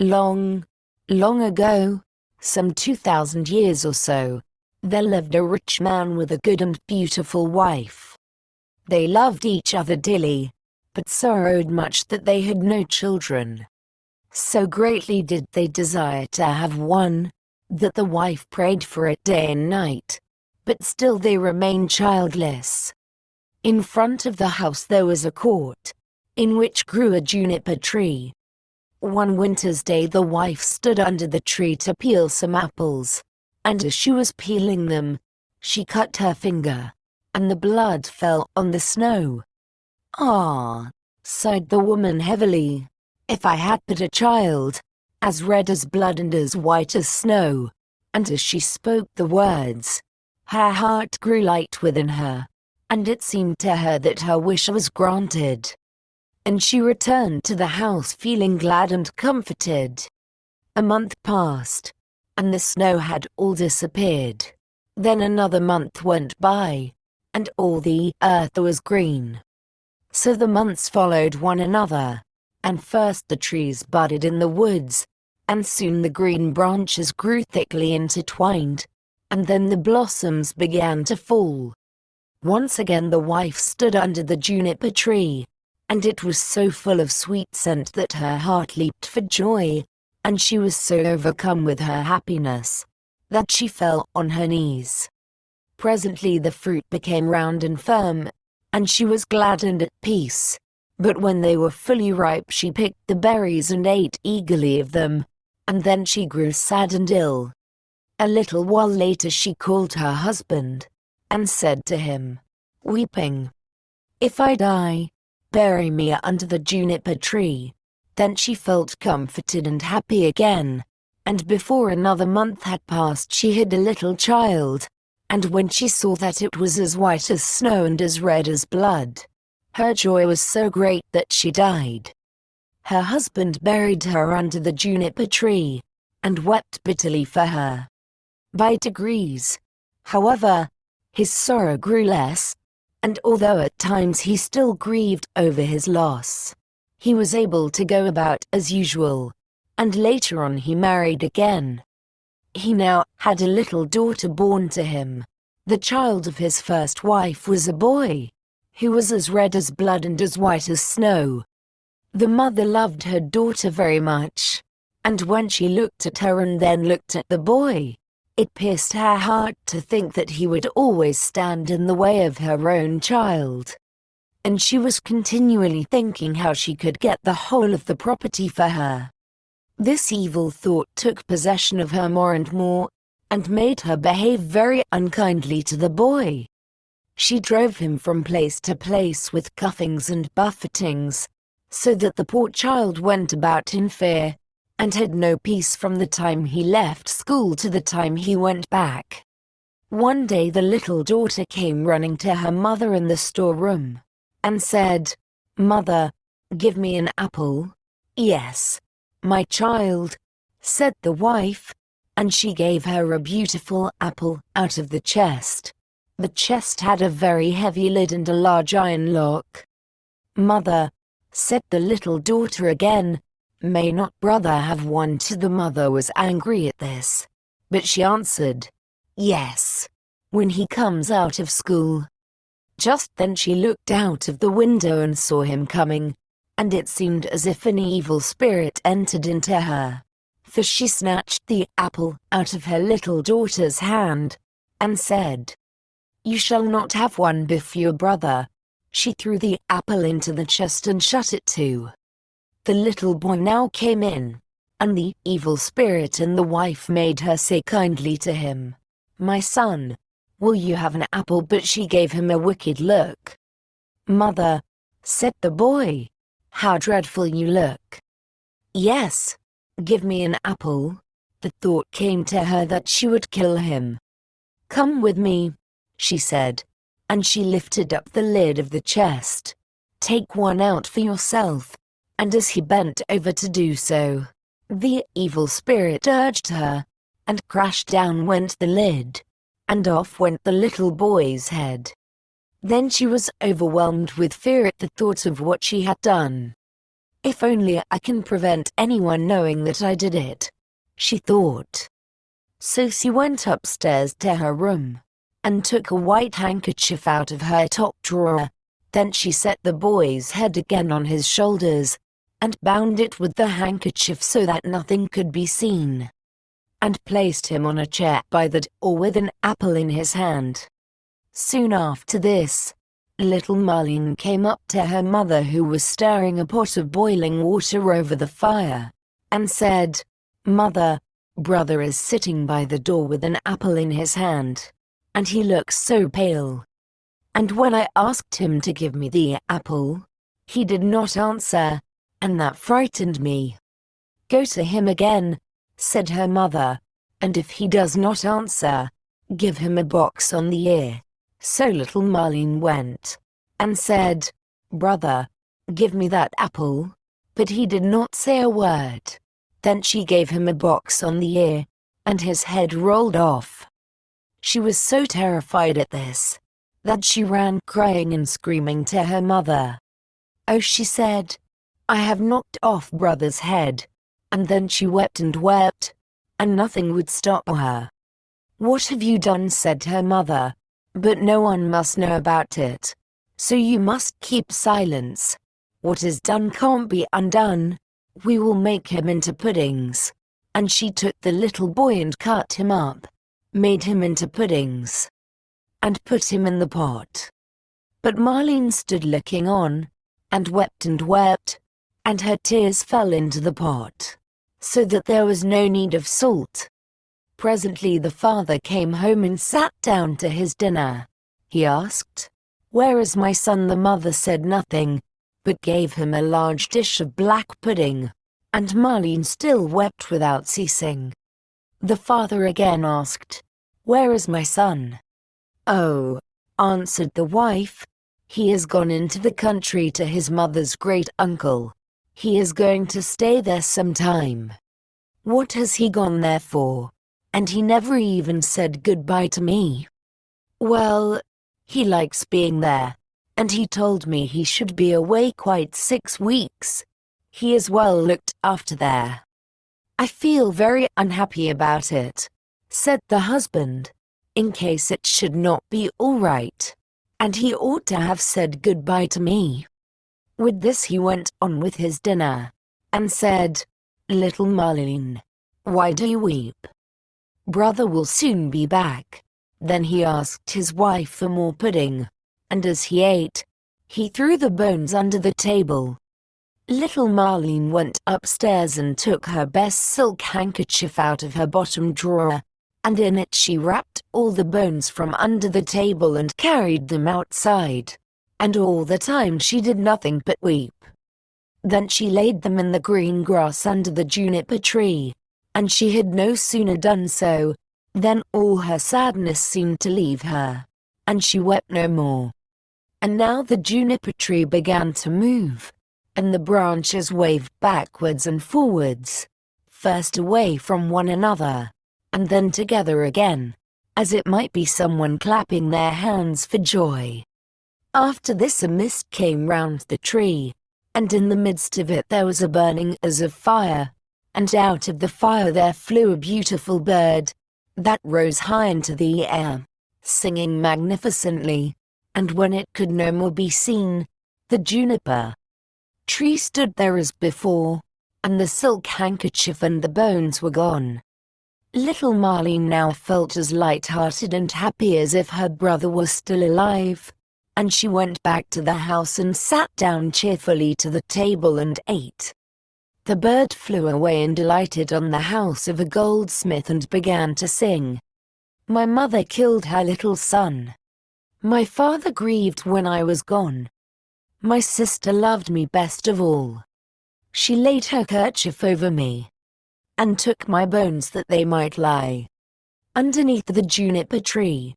Long, long ago, some 2,000 years or so, there lived a rich man with a good and beautiful wife. They loved each other dearly, but sorrowed much that they had no children. So greatly did they desire to have one, that the wife prayed for it day and night, but still they remained childless. In front of the house there was a court, in which grew a juniper tree. One winter's day the wife stood under the tree to peel some apples, and as she was peeling them, she cut her finger, and the blood fell on the snow. "Ah," sighed the woman heavily, "if I had but a child, as red as blood and as white as snow." And as she spoke the words, her heart grew light within her, and it seemed to her that her wish was granted. And she returned to the house feeling glad and comforted. A month passed, and the snow had all disappeared. Then another month went by, and all the earth was green. So the months followed one another, and first the trees budded in the woods, and soon the green branches grew thickly intertwined, and then the blossoms began to fall. Once again the wife stood under the juniper tree, and it was so full of sweet scent that her heart leaped for joy, and she was so overcome with her happiness, that she fell on her knees. Presently the fruit became round and firm, and she was glad and at peace, but when they were fully ripe she picked the berries and ate eagerly of them, and then she grew sad and ill. A little while later she called her husband, and said to him, weeping, "If I die, bury me under the juniper tree." Then she felt comforted and happy again, and before another month had passed she had a little child, and when she saw that it was as white as snow and as red as blood, her joy was so great that she died. Her husband buried her under the juniper tree, and wept bitterly for her. By degrees, however, his sorrow grew less, and although at times he still grieved over his loss, he was able to go about as usual, and later on he married again. He now had a little daughter born to him. The child of his first wife was a boy, who was as red as blood and as white as snow. The mother loved her daughter very much, and when she looked at her and then looked at the boy, it pierced her heart to think that he would always stand in the way of her own child. And she was continually thinking how she could get the whole of the property for her. This evil thought took possession of her more and more, and made her behave very unkindly to the boy. She drove him from place to place with cuffings and buffetings, so that the poor child went about in fear, and had no peace from the time he left school to the time he went back. One day the little daughter came running to her mother in the storeroom, and said, "Mother, give me an apple." "Yes, my child," said the wife, and she gave her a beautiful apple out of the chest. The chest had a very heavy lid and a large iron lock. "Mother," said the little daughter again, "may not brother have one too?" The mother was angry at this, but she answered, "Yes, when he comes out of school." Just then she looked out of the window and saw him coming, and it seemed as if an evil spirit entered into her, for she snatched the apple out of her little daughter's hand, and said, "You shall not have one before your brother." She threw the apple into the chest and shut it to. The little boy now came in, and the evil spirit and the wife made her say kindly to him, "My son, will you have an apple?" But she gave him a wicked look. "Mother," said the boy, "how dreadful you look." "Yes, give me an apple." The thought came to her that she would kill him. "Come with me," she said, and she lifted up the lid of the chest. "Take one out for yourself." And as he bent over to do so, the evil spirit urged her, and crashed down went the lid, and off went the little boy's head. Then she was overwhelmed with fear at the thought of what she had done. If only I can prevent anyone knowing that I did it, she thought. So she went upstairs to her room and took a white handkerchief out of her top drawer. Then she set the boy's head again on his shoulders and bound it with the handkerchief so that nothing could be seen, and placed him on a chair by the door with an apple in his hand. Soon after this, little Marlene came up to her mother, who was stirring a pot of boiling water over the fire, and said, "Mother, brother is sitting by the door with an apple in his hand, and he looks so pale. And when I asked him to give me the apple, he did not answer, and that frightened me." "Go to him again," said her mother, "and if he does not answer, give him a box on the ear." So little Marlene went and said, "Brother, give me that apple," but he did not say a word. Then she gave him a box on the ear, and his head rolled off. She was so terrified at this that she ran crying and screaming to her mother. "Oh," she said, "I have knocked off brother's head." And then she wept, and nothing would stop her. "What have you done?" said her mother. "But no one must know about it, so you must keep silence. What is done can't be undone. We will make him into puddings." And she took the little boy and cut him up, made him into puddings, and put him in the pot. But Marlene stood looking on, and wept, and her tears fell into the pot, so that there was no need of salt. Presently the father came home and sat down to his dinner. He asked, "Where is my son?" The mother said nothing, but gave him a large dish of black pudding, and Marlene still wept without ceasing. The father again asked, "Where is my son?" "Oh," answered the wife, "he has gone into the country to his mother's great uncle. He is going to stay there some time." "What has he gone there for? And he never even said goodbye to me." "Well, he likes being there, and he told me he should be away quite 6 weeks. He is well looked after there." "I feel very unhappy about it," said the husband, "in case it should not be all right, and he ought to have said goodbye to me." With this he went on with his dinner, and said, "Little Marlene, why do you weep? Brother will soon be back." Then he asked his wife for more pudding, and as he ate, he threw the bones under the table. Little Marlene went upstairs and took her best silk handkerchief out of her bottom drawer, and in it she wrapped all the bones from under the table and carried them outside, and all the time she did nothing but weep. Then she laid them in the green grass under the juniper tree, and she had no sooner done so than all her sadness seemed to leave her, and she wept no more. And now the juniper tree began to move, and the branches waved backwards and forwards, first away from one another, and then together again, as it might be someone clapping their hands for joy. After this a mist came round the tree, and in the midst of it there was a burning as of fire, and out of the fire there flew a beautiful bird, that rose high into the air, singing magnificently, and when it could no more be seen, the juniper tree stood there as before, and the silk handkerchief and the bones were gone. Little Marlene now felt as light-hearted and happy as if her brother was still alive, and she went back to the house and sat down cheerfully to the table and ate. The bird flew away and alighted on the house of a goldsmith and began to sing. "My mother killed her little son. My father grieved when I was gone. My sister loved me best of all. She laid her kerchief over me, and took my bones that they might lie underneath the juniper tree.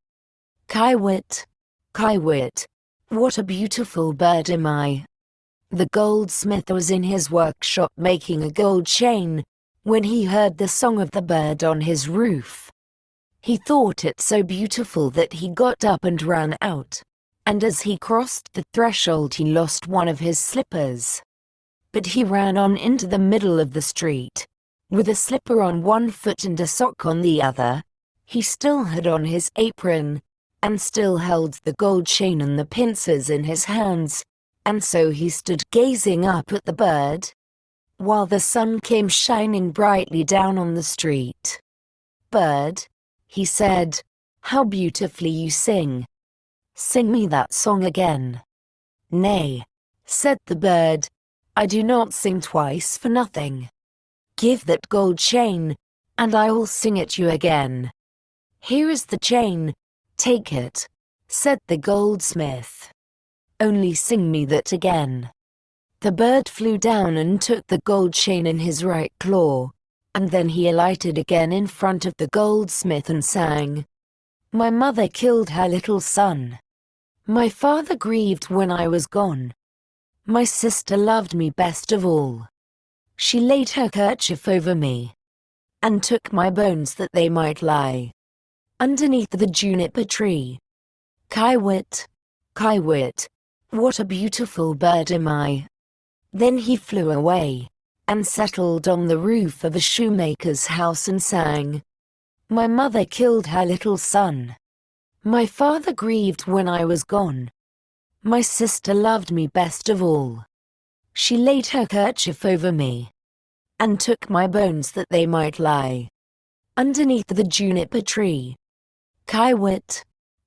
Kiwit, Kiwit, what a beautiful bird am I." The goldsmith was in his workshop making a gold chain when he heard the song of the bird on his roof. He thought it so beautiful that he got up and ran out, and as he crossed the threshold he lost one of his slippers. But he ran on into the middle of the street. With a slipper on one foot and a sock on the other, he still had on his apron, and still held the gold chain and the pincers in his hands, and so he stood gazing up at the bird, while the sun came shining brightly down on the street. "Bird," he said, "how beautifully you sing. Sing me that song again." "Nay," said the bird, "I do not sing twice for nothing. Give that gold chain, and I will sing it you again." "Here is the chain, take it," said the goldsmith. "Only sing me that again." The bird flew down and took the gold chain in his right claw, and then he alighted again in front of the goldsmith and sang, "My mother killed her little son. My father grieved when I was gone. My sister loved me best of all. She laid her kerchief over me, and took my bones that they might lie underneath the juniper tree. Kiwit, kiwit, what a beautiful bird am I." Then he flew away, and settled on the roof of a shoemaker's house and sang, "My mother killed her little son. My father grieved when I was gone. My sister loved me best of all. She laid her kerchief over me, and took my bones that they might lie underneath the juniper tree. Kiwit,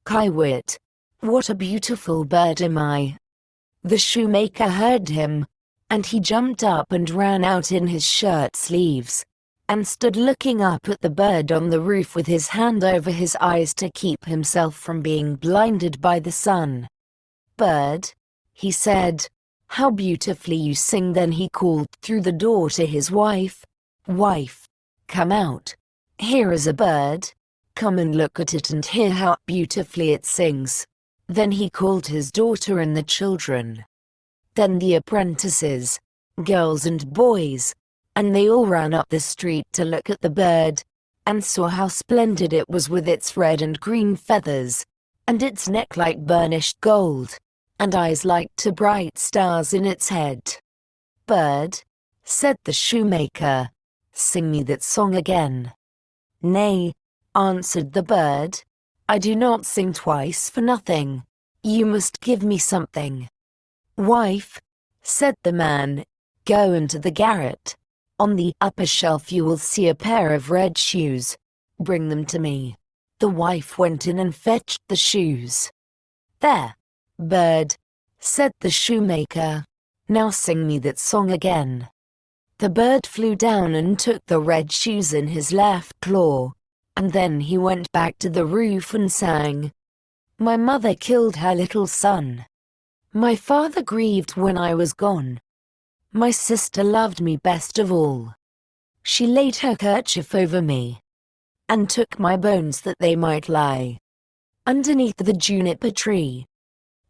kiwit, what a beautiful bird am I." The shoemaker heard him, and he jumped up and ran out in his shirt sleeves, and stood looking up at the bird on the roof with his hand over his eyes to keep himself from being blinded by the sun. "Bird," he said, "how beautifully you sing." Then he called through the door to his wife, "Wife, come out. Here is a bird. Come and look at it and hear how beautifully it sings." Then he called his daughter and the children. Then the apprentices, girls and boys, and they all ran up the street to look at the bird, and saw how splendid it was with its red and green feathers, and its neck like burnished gold, and eyes like two bright stars in its head. "Bird," said the shoemaker, "sing me that song again." "Nay," answered the bird, "I do not sing twice for nothing. You must give me something." "Wife," said the man, "go into the garret. On the upper shelf you will see a pair of red shoes. Bring them to me." The wife went in and fetched the shoes. "There, bird," said the shoemaker, "now sing me that song again." The bird flew down and took the red shoes in his left claw, and then he went back to the roof and sang, "My mother killed her little son. My father grieved when I was gone. My sister loved me best of all. She laid her kerchief over me, and took my bones that they might lie underneath the juniper tree.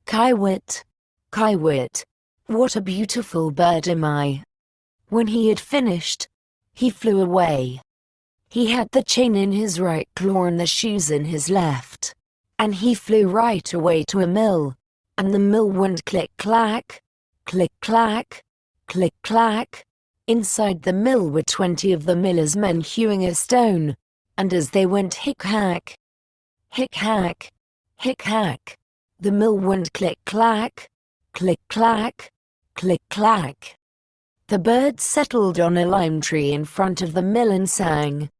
Kiwit, kiwit, what a beautiful bird am I." When he had finished, he flew away. He had the chain in his right claw and the shoes in his left, and he flew right away to a mill, and the mill went click-clack, click-clack, click-clack. Inside the mill were 20 of the miller's men hewing a stone, and as they went hick-hack, hick-hack, hick-hack, the mill went click-clack, click-clack, click-clack. The bird settled on a lime tree in front of the mill and sang,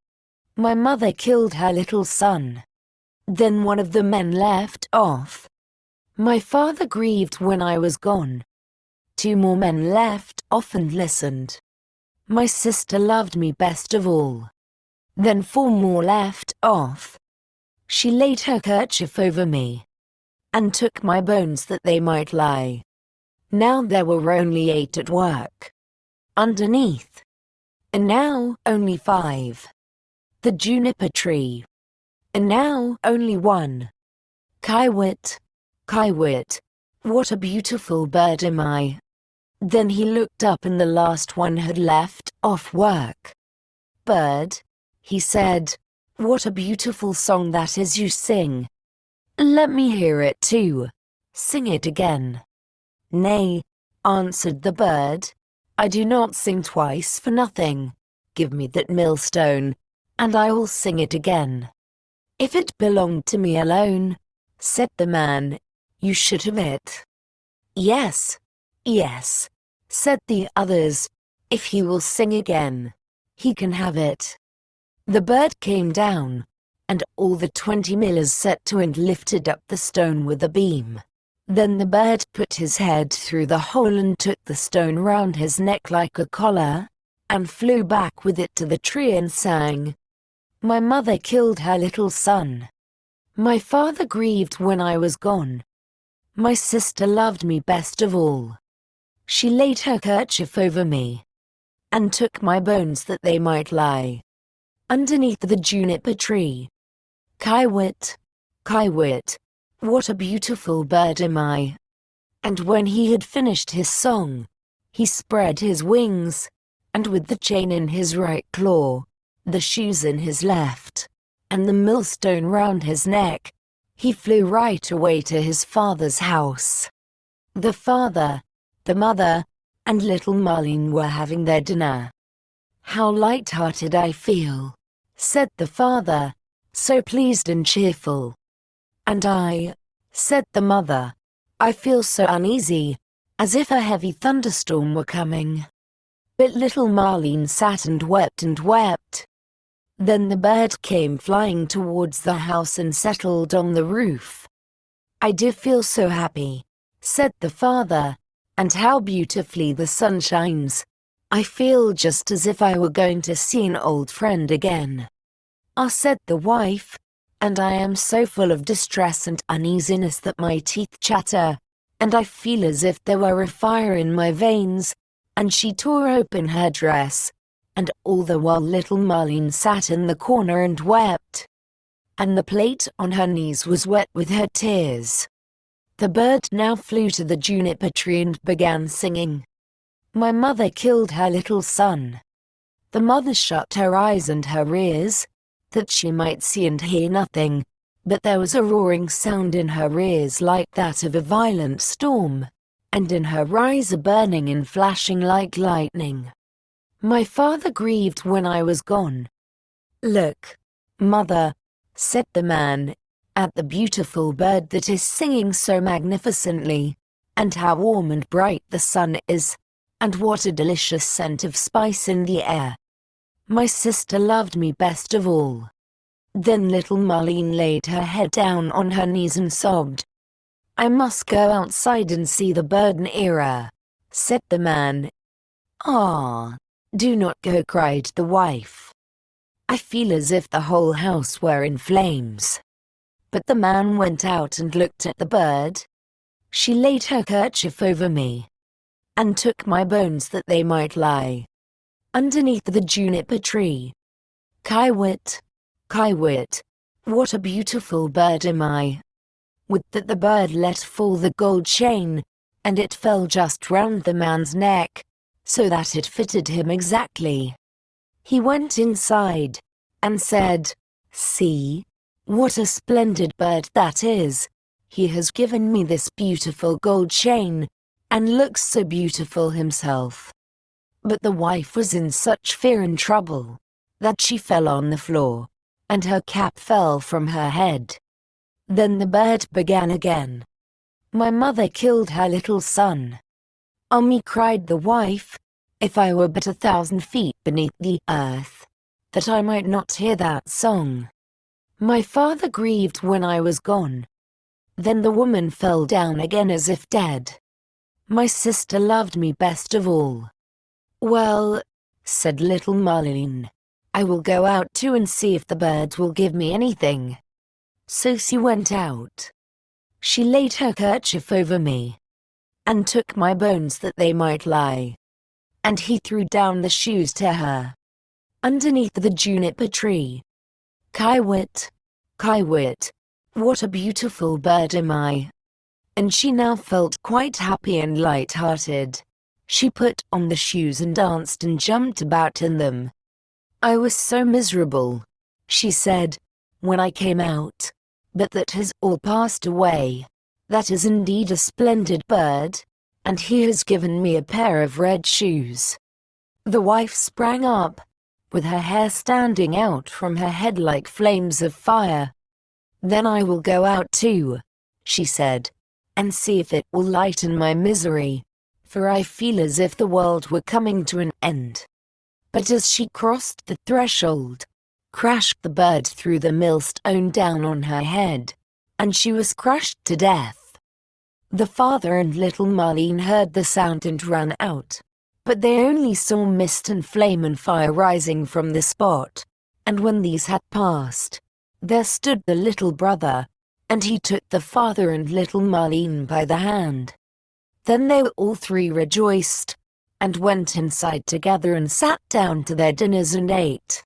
"My mother killed her little son." Then one of the men left off, "My father grieved when I was gone." 2 more men left off and listened, "My sister loved me best of all." Then 4 more left off, "She laid her kerchief over me, and took my bones that they might lie." Now there were only 8 at work underneath, and now only 5. The juniper tree, and now only 1. Kiwit, kiwit, what a beautiful bird am I. Then he looked up and the last one had left off work. "Bird," he said, "what a beautiful song that is you sing. Let me hear it too. Sing it again." "Nay," answered the bird, I do not sing twice for nothing. Give me that millstone, and I will sing it again. If it belonged to me alone, said the man, you should have it. Yes, yes, said the others, if he will sing again, he can have it. The bird came down, and all the 20 millers set to and lifted up the stone with a beam. Then the bird put his head through the hole and took the stone round his neck like a collar, and flew back with it to the tree and sang, my mother killed her little son. My father grieved when I was gone. My sister loved me best of all. She laid her kerchief over me, and took my bones that they might lie underneath the juniper tree. Kiwit, Kiwit, what a beautiful bird am I. And when he had finished his song, he spread his wings, and with the chain in his right claw, the shoes in his left, and the millstone round his neck, he flew right away to his father's house. The father, the mother, and little Marlene were having their dinner. How light-hearted I feel, said the father, so pleased and cheerful. And I, said the mother, I feel so uneasy, as if a heavy thunderstorm were coming. But little Marlene sat and wept and wept. Then the bird came flying towards the house and settled on the roof. I do feel so happy, said the father, and how beautifully the sun shines. I feel just as if I were going to see an old friend again. Ah, said the wife, and I am so full of distress and uneasiness that my teeth chatter, and I feel as if there were a fire in my veins. And she tore open her dress, and all the while little Marlene sat in the corner and wept. And the plate on her knees was wet with her tears. The bird now flew to the juniper tree and began singing. My mother killed her little son. The mother shut her eyes and her ears, that she might see and hear nothing, but there was a roaring sound in her ears like that of a violent storm, and in her eyes a burning and flashing like lightning. My father grieved when I was gone. Look, mother, said the man, at the beautiful bird that is singing so magnificently, and how warm and bright the sun is, and what a delicious scent of spice in the air. My sister loved me best of all. Then little Marlene laid her head down on her knees and sobbed. I must go outside and see the bird near her, said the man. Ah, do not go, cried the wife. I feel as if the whole house were in flames. But the man went out and looked at the bird. She laid her kerchief over me, and took my bones that they might lie underneath the juniper tree. Kiwit, Kiwit, what a beautiful bird am I. With that the bird let fall the gold chain, and it fell just round the man's neck, so that it fitted him exactly. He went inside, and said, see, what a splendid bird that is. He has given me this beautiful gold chain, and looks so beautiful himself. But the wife was in such fear and trouble, that she fell on the floor, and her cap fell from her head. Then the bird began again. My mother killed her little son. Oh me, cried the wife, if I were but 1,000 feet beneath the earth, that I might not hear that song. My father grieved when I was gone. Then the woman fell down again as if dead. My sister loved me best of all. Well, said little Marlene, I will go out too and see if the birds will give me anything. So she went out. She laid her kerchief over me, and took my bones that they might lie. And he threw down the shoes to her, underneath the juniper tree. Kiwit, Kiwit, what a beautiful bird am I. And she now felt quite happy and light-hearted. She put on the shoes and danced and jumped about in them. I was so miserable, she said, when I came out, but that has all passed away. That is indeed a splendid bird, and he has given me a pair of red shoes." The wife sprang up, with her hair standing out from her head like flames of fire. "Then I will go out too," she said, "and see if it will lighten my misery, for I feel as if the world were coming to an end." But as she crossed the threshold, crashed the bird through the millstone down on her head, and she was crushed to death. The father and little Marlene heard the sound and ran out, but they only saw mist and flame and fire rising from the spot, and when these had passed, there stood the little brother, and he took the father and little Marlene by the hand. Then they all three rejoiced, and went inside together and sat down to their dinners and ate.